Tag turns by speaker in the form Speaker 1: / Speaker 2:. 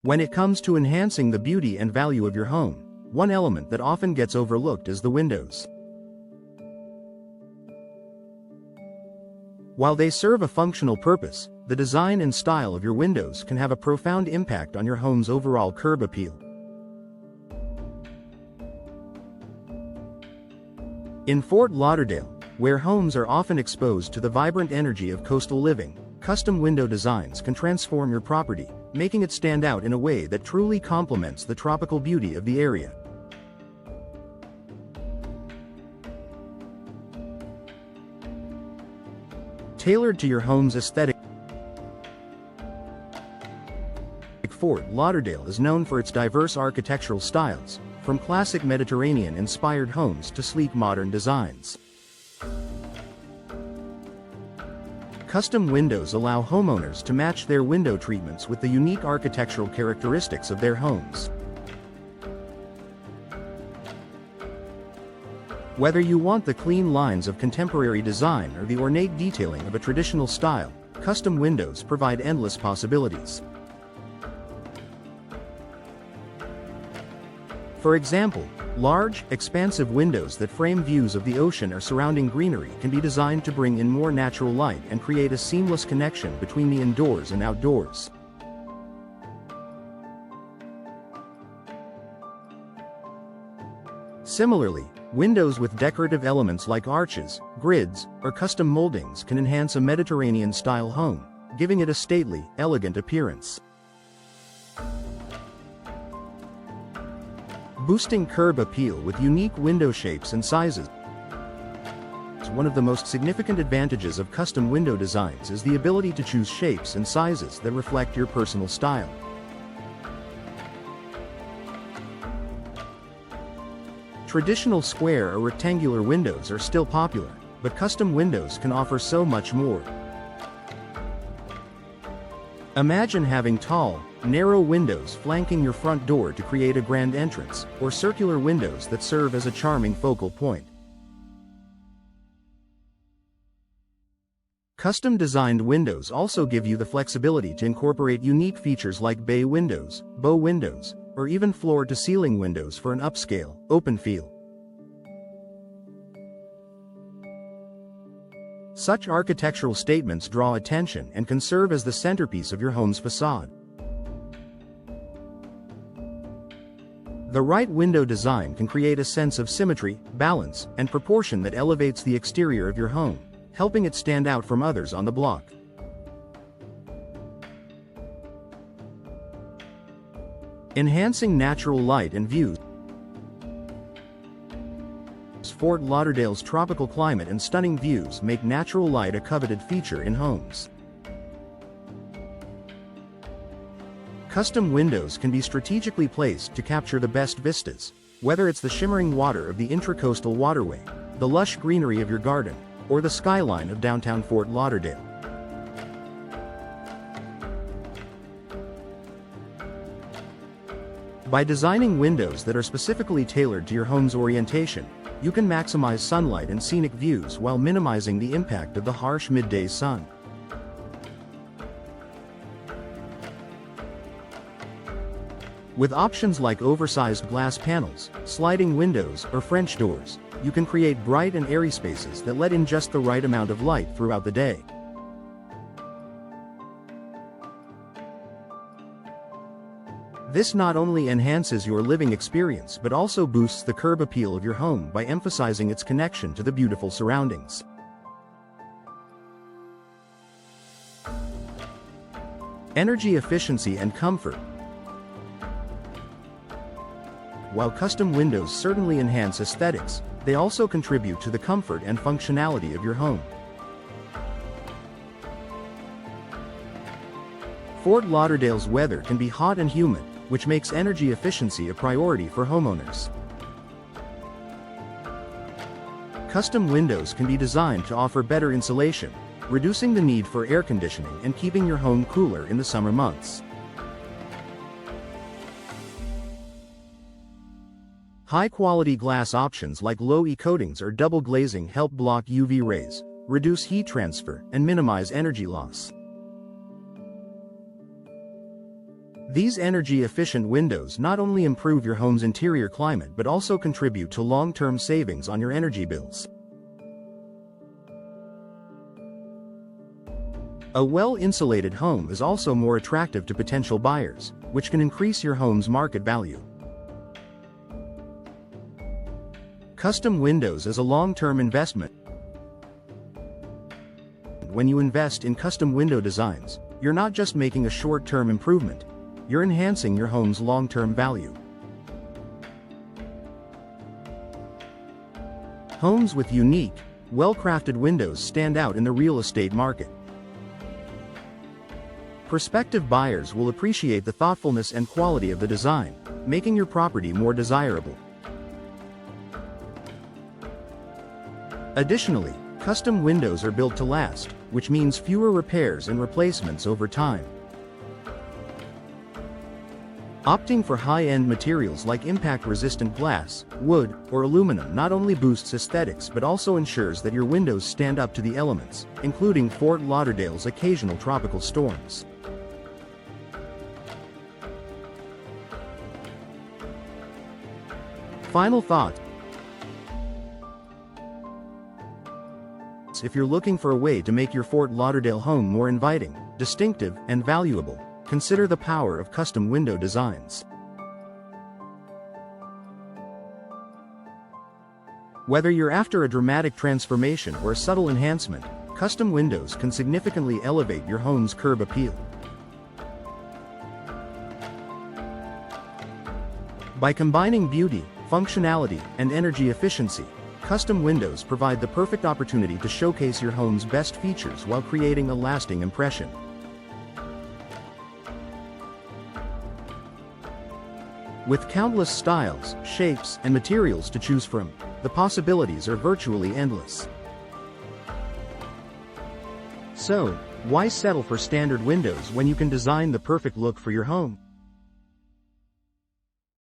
Speaker 1: When it comes to enhancing the beauty and value of your home, one element that often gets overlooked is the windows. While they serve a functional purpose, the design and style of your windows can have a profound impact on your home's overall curb appeal. In Fort Lauderdale, where homes are often exposed to the vibrant energy of coastal living, custom window designs can transform your property, making it stand out in a way that truly complements the tropical beauty of the area. Tailored to your home's aesthetic, Fort Lauderdale is known for its diverse architectural styles, from classic Mediterranean-inspired homes to sleek modern designs. Custom windows allow homeowners to match their window treatments with the unique architectural characteristics of their homes. Whether you want the clean lines of contemporary design or the ornate detailing of a traditional style, custom windows provide endless possibilities. For example, large, expansive windows that frame views of the ocean or surrounding greenery can be designed to bring in more natural light and create a seamless connection between the indoors and outdoors. Similarly, windows with decorative elements like arches, grids, or custom moldings can enhance a Mediterranean-style home, giving it a stately, elegant appearance. Boosting curb appeal with unique window shapes and sizes. One of the most significant advantages of custom window designs is the ability to choose shapes and sizes that reflect your personal style. Traditional square or rectangular windows are still popular, but custom windows can offer so much more. Imagine having tall, narrow windows flanking your front door to create a grand entrance, or circular windows that serve as a charming focal point. Custom-designed windows also give you the flexibility to incorporate unique features like bay windows, bow windows, or even floor-to-ceiling windows for an upscale, open feel. Such architectural statements draw attention and can serve as the centerpiece of your home's facade. The right window design can create a sense of symmetry, balance, and proportion that elevates the exterior of your home, helping it stand out from others on the block. Enhancing natural light and views. Fort Lauderdale's tropical climate and stunning views make natural light a coveted feature in homes. Custom windows can be strategically placed to capture the best vistas, whether it's the shimmering water of the intracoastal waterway, the lush greenery of your garden, or the skyline of downtown Fort Lauderdale. By designing windows that are specifically tailored to your home's orientation, you can maximize sunlight and scenic views while minimizing the impact of the harsh midday sun. With options like oversized glass panels, sliding windows, or French doors, you can create bright and airy spaces that let in just the right amount of light throughout the day. This not only enhances your living experience but also boosts the curb appeal of your home by emphasizing its connection to the beautiful surroundings. Energy efficiency and comfort. While custom windows certainly enhance aesthetics, they also contribute to the comfort and functionality of your home. Fort Lauderdale's weather can be hot and humid, which makes energy efficiency a priority for homeowners. Custom windows can be designed to offer better insulation, reducing the need for air conditioning and keeping your home cooler in the summer months. High-quality glass options like low-E coatings or double glazing help block UV rays, reduce heat transfer, and minimize energy loss. These energy-efficient windows not only improve your home's interior climate but also contribute to long-term savings on your energy bills. A well-insulated home is also more attractive to potential buyers, which can increase your home's market value. Custom windows as a long-term investment. When you invest in custom window designs, you're not just making a short-term improvement, you're enhancing your home's long-term value. Homes with unique, well-crafted windows stand out in the real estate market. Prospective buyers will appreciate the thoughtfulness and quality of the design, making your property more desirable. Additionally, custom windows are built to last, which means fewer repairs and replacements over time. Opting for high-end materials like impact-resistant glass, wood, or aluminum not only boosts aesthetics but also ensures that your windows stand up to the elements, including Fort Lauderdale's occasional tropical storms. Final thoughts. If you're looking for a way to make your Fort Lauderdale home more inviting, distinctive, and valuable, consider the power of custom window designs. Whether you're after a dramatic transformation or a subtle enhancement, custom windows can significantly elevate your home's curb appeal. By combining beauty, functionality, and energy efficiency, custom windows provide the perfect opportunity to showcase your home's best features while creating a lasting impression. With countless styles, shapes, and materials to choose from, the possibilities are virtually endless. So, why settle for standard windows when you can design the perfect look for your home?